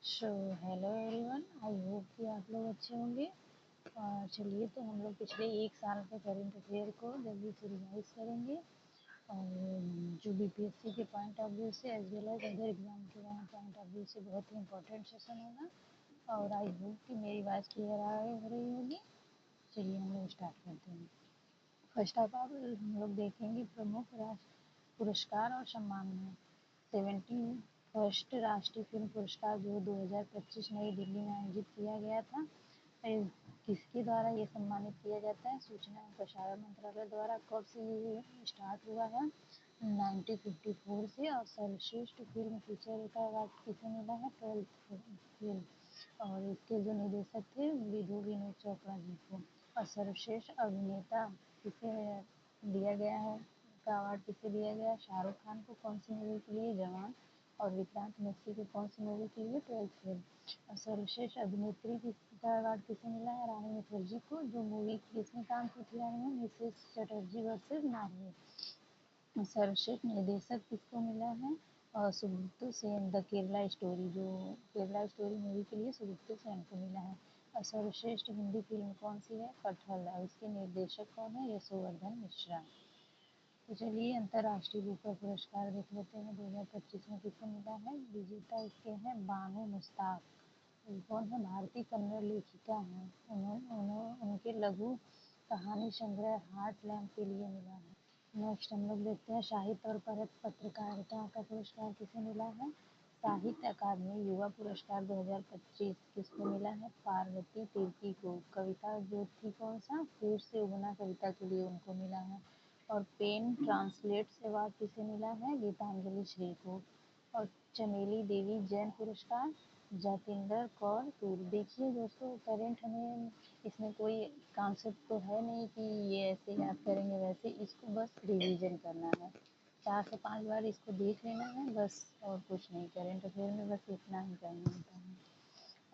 So hello everyone, I hope कि आप लोग अच्छे होंगे। और चलिए, तो हम लोग पिछले एक साल के करंट अफेयर को जल्दी से रिवाइज करेंगे। और जो बीपीएससी के पॉइंट ऑफ व्यू से as well as other exam के पॉइंट ऑफ व्यू से बहुत ही इंपॉर्टेंट सेशन होगा। और आई होप कि मेरी आवाज़ क्लियर हो रही होगी। चलिए हम लोग स्टार्ट करते हैं। फर्स्ट ऑफ ऑल हम लोग देखेंगे प्रमुख राष्ट्र पुरस्कार और सम्मान में 71st राष्ट्रीय फिल्म पुरस्कार जो 2025 नई दिल्ली में आयोजित किया गया था। किसके द्वारा ये सम्मानित किया जाता है? सूचना एवं प्रसारण मंत्रालय द्वारा। कब से ये स्टार्ट हुआ है? 1954 से। और सर्वश्रेष्ठ फिल्म फीचर का अवार्ड किसे मिला है? 12th film. और इसके जो निदेशक थे विनोद चोपड़ा जी को। और सर्वश्रेष्ठ अभिनेता किसे दिया गया है? का अवार्ड किसे दिया गया? शाहरुख खान को। कौन सी मूवी के लिए? जवान। और विक्रांत मैसी को कौन सी मूवी के लिए? 12th fail. और सर्वश्रेष्ठ अभिनेत्री का अवार्ड किसे मिला है? रानी मुखर्जी को। जो मूवी किसमें काम की थी रानी में? Mrs Chatterjee versus Norway. सर्वश्रेष्ठ निर्देशक किसको मिला है? Subroto Sen, the Kerala story. जो केरला स्टोरी मूवी के लिए सुब्रतो सेन को मिला है। और सर्वश्रेष्ठ हिंदी फिल्म कौन सी है? कटहल। और इसके निर्देशक कौन है? यशोवर्धन मिश्रा। तो चलिए अंतर्राष्ट्रीय बुकर पुरस्कार देख लेते हैं 2025 में किसे मिला है। विजेता इसके हैं बानो मुश्ताक। कौन है? भारतीय कन्नड़ लेखिका हैं। उनके लघु कहानी संग्रह हार्ट लैम्प के लिए मिला है। नेक्स्ट हम लोग देखते हैं साहित्य और पत्रकारिता का पुरस्कार किसे मिला है। साहित्य अकादमी युवा पुरस्कार 2025 किसको मिला है? पार्वती तिर्की को। कविता जो थी कौन सा? फिर से उगना कविता के लिए उनको मिला है। और पेन ट्रांसलेट्स अवार्ड किसे मिला है? गीतांजलि श्री को। और चमेली देवी जैन पुरस्कार जतिंदर कौर सूरी। देखिए दोस्तों, करेंट हमें इसमें कोई कॉन्सेप्ट तो है नहीं कि ये ऐसे याद करेंगे, वैसे इसको बस रिवीजन करना है। 4 से 5 बार इसको देख लेना है बस, और कुछ नहीं। करेंट अफेयर में बस इतना ही करना होता है।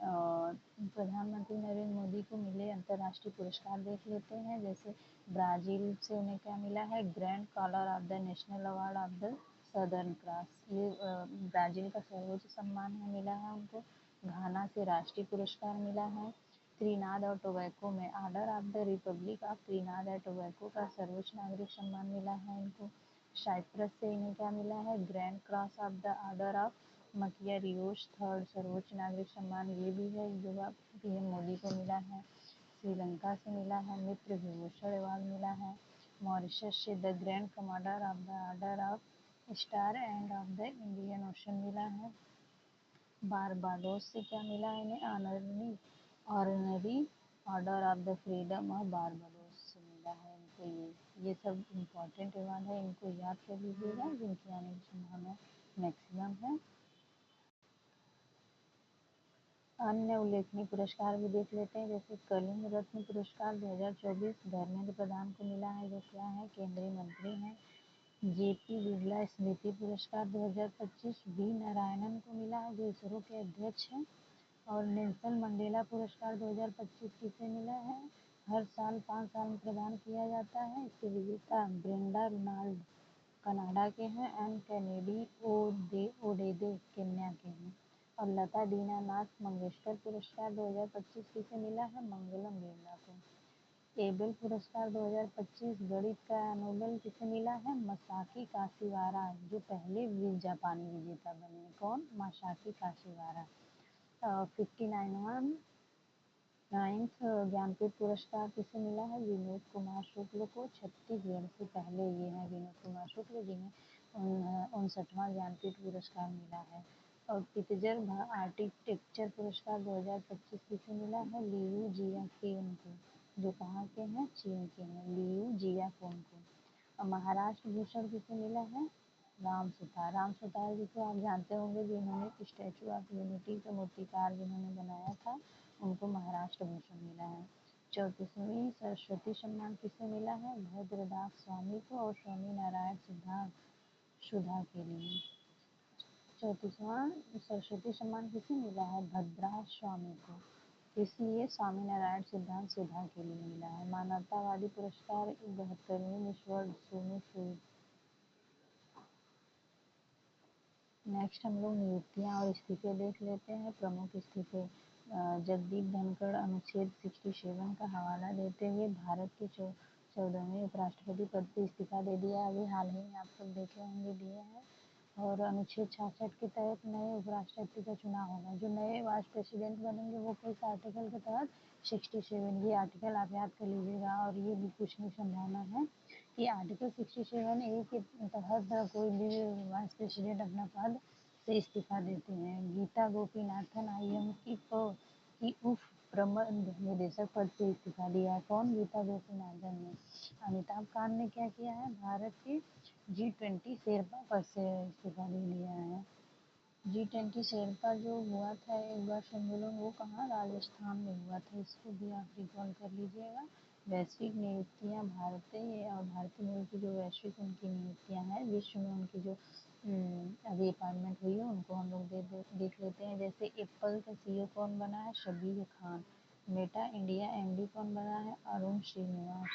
और प्रधानमंत्री नरेंद्र मोदी को मिले अंतर्राष्ट्रीय पुरस्कार देख लेते हैं। जैसे ब्राज़ील से उन्हें क्या मिला है? Grand collar of the national award of the southern cross. ये ब्राज़ील का सर्वोच्च सम्मान है, मिला है उनको। घाना से राष्ट्रीय पुरस्कार मिला है। त्रिनाद और टोबैको में order of the Republic of त्रिनाद और टोबैको का सर्वोच्च नागरिक सम्मान मिला है इनको। साइप्रस से इन्हें क्या मिला है? Grand cross of the order of Makarios third सर्वोच्च नागरिक सम्मान ये भी है जो पीएम मोदी को मिला है। श्रीलंका से मिला है मित्र विभूषण अवार्ड मिला है। मॉरिशस से the grand commander of the order of star end of the Indian ocean मिला है। बारबाडोस से क्या मिला है इन्हें? Honorary order of the freedom of Barbados से मिला है इनको। ये सब इम्पोर्टेंट अवार्ड है, इनको याद कर लीजिएगा, जिनकी आने की संभावना मैक्सिमम है। अन्य उल्लेखनीय पुरस्कार भी देख लेते हैं। जैसे कलिंग रत्न पुरस्कार 2024 धर्मेंद्र प्रधान को मिला है, जो क्या है? केंद्रीय मंत्री हैं। जेपी बिरला स्मृति पुरस्कार 2025 वी नारायणन को मिला है, जो इसरो के अध्यक्ष हैं। और नेल्सन मंडेला पुरस्कार 2025 किसे मिला है? हर साल 5 साल में प्रदान किया जाता है। इसके विजेता ब्रेंडा रोनाल्ड कनाडा के हैं। एंड कैनेडी ओडेदे केन्या के हैं। और लता दीनानाथ मंगेशकर पुरस्कार 2025 किसे मिला है? मंगलम बिरला को। एबेल पुरस्कार 2025 गणित का नोबेल किसे मिला है? मसाकी काशीवारा, जो पहले जापानी विजेता बने। कौन? मासाकी काशीवारा। 59वां नाइन्थ ज्ञानपीठ पुरस्कार किसे मिला है? विनोद कुमार शुक्ल को। छत्तीसगढ़ से पहले ये हैं विनोद कुमार शुक्ल, जिन्हें 59वां ज्ञानपीठ पुरस्कार मिला है। और पितजर आर्किटेक्चर पुरस्कार 2025 किसे मिला है? लियू जियाफोन को, जो कहाँ के हैं? चीन के हैं, लियू जियाफोन को। और महाराष्ट्र भूषण किसे मिला है? राम सुतार। राम सुतार जी को आप जानते होंगे, जिन्होंने स्टैचू ऑफ यूनिटी का मूर्तिकार जिन्होंने बनाया था, उनको महाराष्ट्र भूषण मिला है। 34वीं सरस्वती सम्मान किसे मिला है? भद्रदास स्वामी को और स्वामी नारायण सिद्धांत सुधा के लिए। 34वां सरस्वती सम्मान किसे मिला है? भद्रास स्वामी को। इसलिए स्वामीनारायण सिद्धांत सुधा के लिए मिला है। मानवतावादी पुरस्कार 72वीं miss world Sonu Sood next हम लोग नियुक्तियां और इस्तीफे देख लेते हैं। प्रमुख इस्तीफे जगदीप धनखड़ अनुच्छेद 67 का हवाला देते हुए भारत के 14वें उपराष्ट्रपति पद से इस्तीफा दे दिया। अभी हाल ही में आप लोग देखे होंगे दिए हैं। और अनुच्छेद 66 के तहत नए उपराष्ट्रपति का चुनाव होगा। जो नए वाइस प्रेसिडेंट बनेंगे वो किस आर्टिकल के तहत 67, ये आर्टिकल आप याद कर लीजिएगा। और ये भी पूछने की संभावना है कि आर्टिकल 67A के तहत कोई भी वाइस प्रेसिडेंट अपना पद से इस्तीफा देते हैं। गीता गोपीनाथन IAM की उप प्रबंध निदेशक पद से इस्तीफा दिया है। कौन? गीता गोपीनाथन ने। अमिताभ कांत ने क्या किया है? भारत के G20 शेरपा पद से इस्तीफा दे दिया है। G20 शेरपा जो हुआ था एक बार सम्मेलन, वो कहाँ? राजस्थान में हुआ था। इसको भी आप रिकॉल कर लीजिएगा। वैश्विक नियुक्तियाँ भारतीय और भारतीय मूल की जो वैश्विक उनकी नियुक्तियाँ हैं, विश्व में उनकी जो अभी अपॉइंटमेंट हुई है उनको हम लोग देख लेते हैं। जैसे एप्पल का CEO कौन बना है? Shabir Khan. Meta India MD कौन बना है? अरुण श्रीनिवास।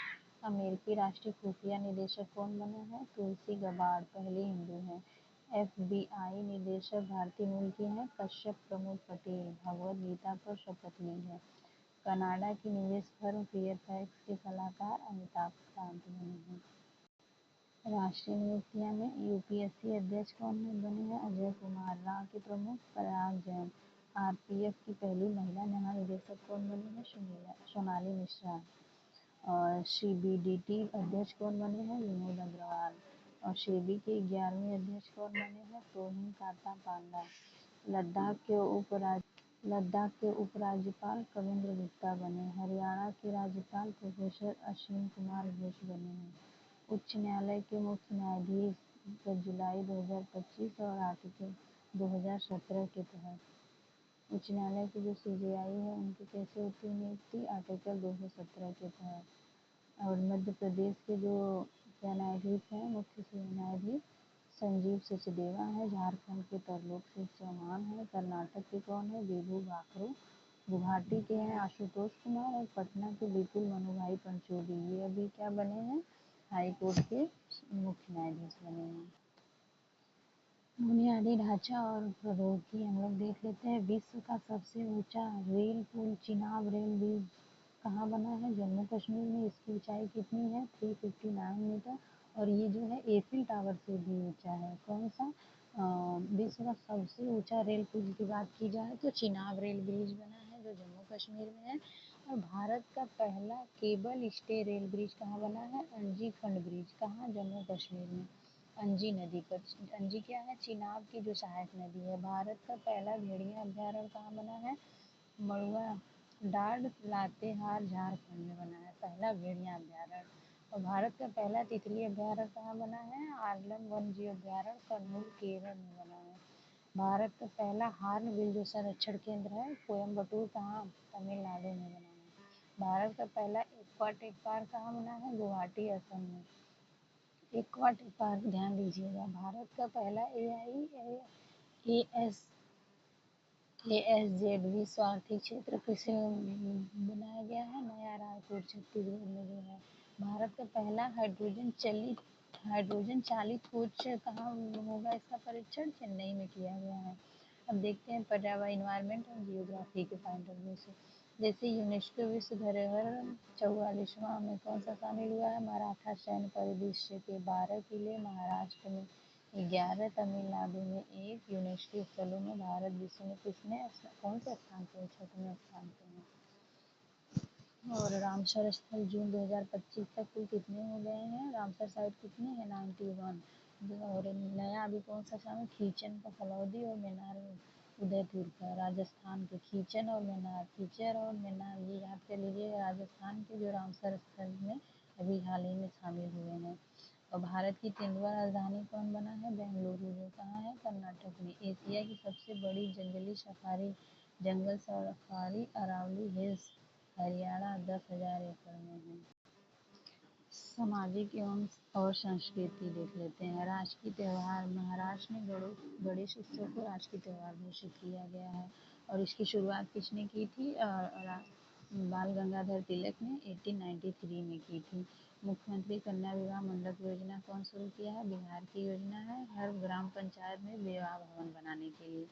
अमेरिकी राष्ट्रीय खुफिया निदेशक कौन बना है? तुलसी गबार्ड, पहली हिंदू हैं। FBI निदेशक भारतीय मूल के हैं, कश्यप प्रमोद पटेल। भगवद गीता पर शपथ ली है। कनाडा की निवेश फर्म फेयरफैक्स के सलाहकार अमिताभ कांत बने हैं। राष्ट्रीय नियुक्तियां में UPSC अध्यक्ष कौन बने हैं? अजय कुमार। राव के प्रमुख पराग जैन। RPF की पहली महिला महानिदेशक कौन बनी है? सोनाली मिश्रा। और CBDT अध्यक्ष कौन बने हैं? विनोद अग्रवाल। और सेबी के 11वें अध्यक्ष कौन बने हैं? तोहिन काता पांडा। लद्दाख के उपराज्यपाल कविंद्र गुप्ता बने। हरियाणा के राज्यपाल प्रोफेसर अश्विन कुमार घोष बने हैं। उच्च न्यायालय के मुख्य न्यायाधीश 10 जुलाई 2025 और आर्टिकल 2017 के तहत। उच्च न्यायालय की जो CJI है उनकी कैसे होती है नियुक्ति? आर्टिकल 217 के तहत। और मध्य प्रदेश के जो क्या न्यायाधीश हैं, मुख्य न्यायाधीश संजीव सचदेवा है। झारखंड के तरलोक सिंह चौहान है। कर्नाटक के कौन है? विभू बाकरो। गुवाहाटी के हैं आशुतोष कुमार। और पटना के विपुल मनुभाई पंचोली। ये अभी क्या बने हैं? हाई कोर्ट के मुख्य न्यायाधीश बने हैं। बुनियादी ढांचा और प्रौद्योगिकी हम लोग देख लेते हैं। विश्व का सबसे ऊंचा रेल पुल चिनाब रेल ब्रिज कहाँ बना है? जम्मू कश्मीर में। इसकी ऊंचाई कितनी है? 359 मीटर। और ये जो है एफिल टावर से भी ऊंचा है। कौन सा? विश्व का सबसे ऊंचा रेल पुल की बात की जाए तो चिनाब रेल ब्रिज बना है, जो जम्मू कश्मीर में है। और भारत का पहला केबल स्टे रेल ब्रिज कहाँ बना है? अंजी खंड ब्रिज। कहाँ? जम्मू कश्मीर में, अंजी नदी पर। अंजी क्या है? चिनाब की जो सहायक नदी है। भारत का पहला भेड़िया अभ्यारण्य कहाँ बना है? मड़ुआ डांड लातेहार झारखंड में बना है पहला भेड़िया अभ्यारण्य। और भारत का पहला तितली अभ्यारण्य कहाँ बना है? आरलम वन्यजीव अभ्यारण्य कर्नूल केरल में बना है। भारत का पहला हार्नबिल जो संरक्षण केंद्र है कोयम्बटूर कहाँ? तमिलनाडु में बना है। भारत का पहला एक्वाटिक पार्क कहाँ बना है? गुवाहाटी असम में। एक्वाटिक पार्क ध्यान दीजिएगा। भारत का पहला ASZ विश्व आर्थिक क्षेत्र किसे बनाया गया है? नया रायपुर छत्तीसगढ़ में जो है। भारत का पहला हाइड्रोजन चालित कोच कहाँ होगा? इसका परीक्षण चेन्नई में किया गया है। अब देखते हैं पर्यावरण इन्वायरमेंट एंड जियोग्राफी के पॉइंट ऑफ व्यू से। जैसे यूनेस्को विश्व धरोहर 44वां में कौन सा शामिल हुआ है? मराठा सैन्य परिदृश्य के 12 किले महाराष्ट्र में, 11 तमिलनाडु में, 1 यूनेस्को स्थलों में। भारत विश्व में कौन से स्थान पे? 6वें स्थान पे है। और रामसर स्थल जून 2025 तक कुल कितने हो गए हैं? रामसर साइट कितने हैं? 91। और नया अभी कौन सा शामिल? खींचन का फलौदी और मीनार उदयपुर का। राजस्थान के खींचन और मीनार, खींचर और मीनार ये याद कर लीजिए। राजस्थान के जो रामसर स्थल में अभी हाल ही में शामिल हुए हैं। और भारत की तेंदुआ राजधानी कौन बना है? बेंगलुरु, जो कहाँ है? कर्नाटक में। एशिया की सबसे बड़ी जंगल सफारी अरावली हिल्स हरियाणा 10,000 एकड़ में है। सामाजिक एवं और संस्कृति देख लेते हैं। राष्ट्रीय त्यौहार महाराष्ट्र में गणेश उत्सव को राष्ट्रीय त्यौहार घोषित किया गया है। और इसकी शुरुआत किसने की थी? बाल गंगाधर तिलक ने 1893 में की थी। मुख्यमंत्री कन्या विवाह मंडप योजना कौन शुरू किया है? बिहार की योजना है, हर ग्राम पंचायत में विवाह भवन बनाने के लिए।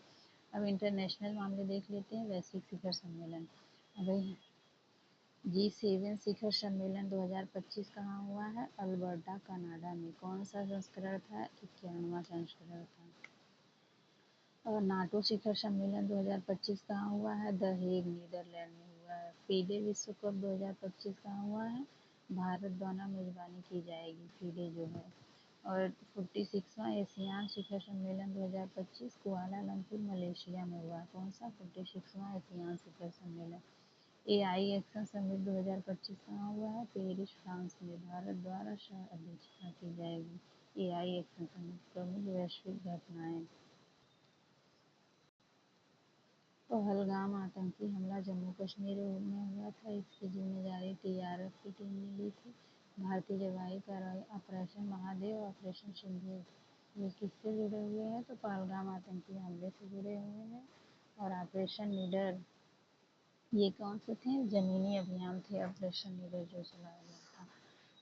अब इंटरनेशनल मामले देख लेते हैं। वैश्विक शिखर सम्मेलन, अब G7 शिखर सम्मेलन 2025 कहाँ हुआ है? अल्बर्टा कनाडा में। कौन सा संस्करण था? 91वां संस्करण था। और नाटो शिखर सम्मेलन 2025 कहाँ हुआ है? द हेग, नीदरलैंड में हुआ है। फीडे विश्व कप 2025 कहाँ हुआ है? भारत द्वारा मेजबानी की जाएगी फीडे जो है। और 46वां एशियान शिखर सम्मेलन 2025 कुआलालंपुर मलेशिया में हुआ। कौन सा? 46वां एशियान शिखर सम्मेलन। AI एक्शन समिट 2025 कहाँ हुआ है? पेरिस, फ्रांस में। भारत द्वारा सह अध्यक्षता की जाएगी AI एक्शन समिट। प्रमुख वैश्विक घटनाएं। पहलगाम आतंकी हमला जम्मू कश्मीर में हुआ था। इसकी जिम्मेदारी TRF की टीम ने ली थी। भारतीय जवाई कार्रवाई ऑपरेशन महादेव, ऑपरेशन सिंदूर, ये किससे जुड़े हुए हैं? तो पहलगाम आतंकी हमले से जुड़े हुए हैं। और ऑपरेशन निडर, ये कौन से थे? जमीनी अभियान थे ऑपरेशन निडर जो चलाया गया था।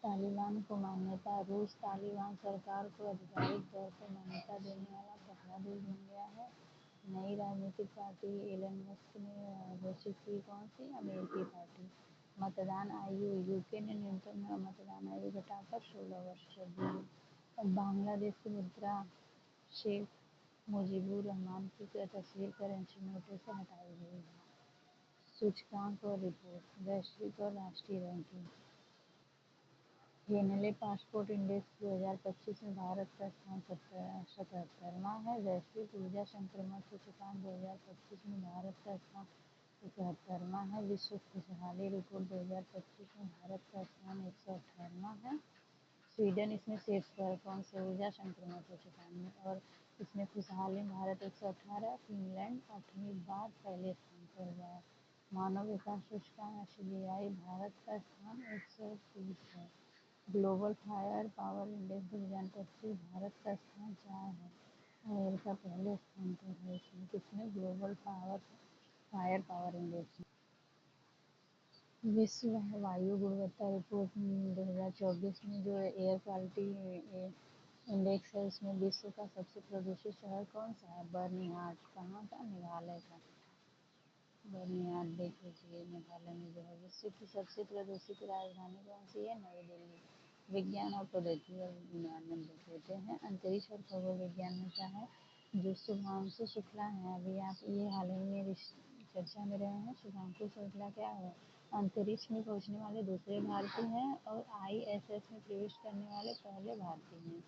तालिबान को मान्यता, रूस तालिबान सरकार को आधिकारिक तौर पर मान्यता देने वाला पहला देश बन गया है। नई राजनीतिक पार्टी एलन मस्क ने घोषित की, कौन सी? अमेरिकी पार्टी। मतदान आयु, यूके ने न्यूनतम मतदान आयु घटाकर 16 वर्ष कर दी है। अब बांग्लादेश की मुद्रा शेख मुजीबुर रहमान की तस्वीर करेंसी नोटों से हटाई गई है। सूचकांक और रिपोर्ट, वैश्विक और राष्ट्रीय रैंकिंग। हेनले पासपोर्ट इंडेक्स 2025 में भारत का स्थान 77वां है। वैश्विक ऊर्जा संक्रमण सूचकांक 2025 में भारत का स्थान 71वां है। विश्व खुशहाली रिपोर्ट 2025 में भारत का स्थान 118वां है। स्वीडन इसमें शीर्ष पर, कौन से ऊर्जा संक्रमण सूचकांक में, और इसमें खुशहाली में भारत 118, फिनलैंड 8वीं बार पहले स्थान पर हुआ है। मानव विकास सूचकांक SBI भारत का स्थान 130 है। Global fire power index 2025 Bharat का स्थान 4 है। अमेरिका पहले स्थान पर है इसमें। किसमें? ग्लोबल फायर पावर इंडेक्स में। विश्व वायु गुणवत्ता रिपोर्ट 2024 में जो एयर क्वालिटी इंडेक्स है, उसमें विश्व का सबसे प्रदूषित शहर कौन सा है? बर्निहाट। कहाँ का? मेघालय का। बर्निहाट देख लीजिए, मेघालय में जो है। विश्व की सबसे प्रदूषित राजधानी कौन सी है? नई दिल्ली। विज्ञान और प्रौद्योगिकी और इन्वायरमेंट देख लेते हैं। अंतरिक्ष और खगोल विज्ञान में क्या है? जो शुभांशु शुक्ला है, अभी आप ये हाल ही में चर्चा में रहे हैं। शुभांशु शुक्ला क्या है? अंतरिक्ष में पहुंचने वाले दूसरे भारतीय हैं और ISS में प्रवेश करने वाले पहले भारतीय हैं।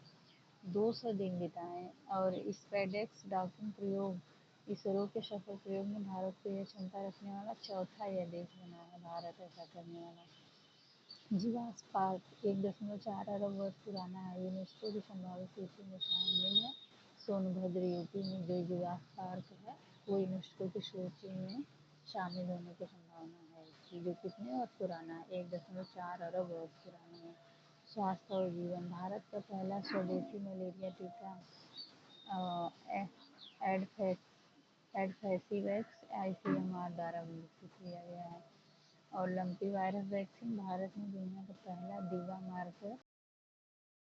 200 दिन बिताए। और स्पेडेक्स डॉकिंग प्रयोग, इसरो के सफल प्रयोग में भारत को यह क्षमता रखने वाला चौथा यह देश बना है, भारत ऐसा करने वाला। जीवाश्म पार्क 1.4 अरब वर्ष पुराना है। यूनेस्को की संभावित सूची में शामिल है। सोनभद्र यूपी में जो जीवाश्म पार्क है वो यूनेस्को की सूची में शामिल होने की संभावना है इसकी, जो कितने वर्ष पुराना है? 1.4 अरब वर्ष पुराना है। स्वास्थ्य और जीवन, भारत का पहला स्वदेशी मलेरिया टीका एडफेसिवैक्स ICMR द्वारा विकसित किया गया है। और लंपी वायरस वैक्सीन, भारत में दुनिया का पहला दीवा मार्कर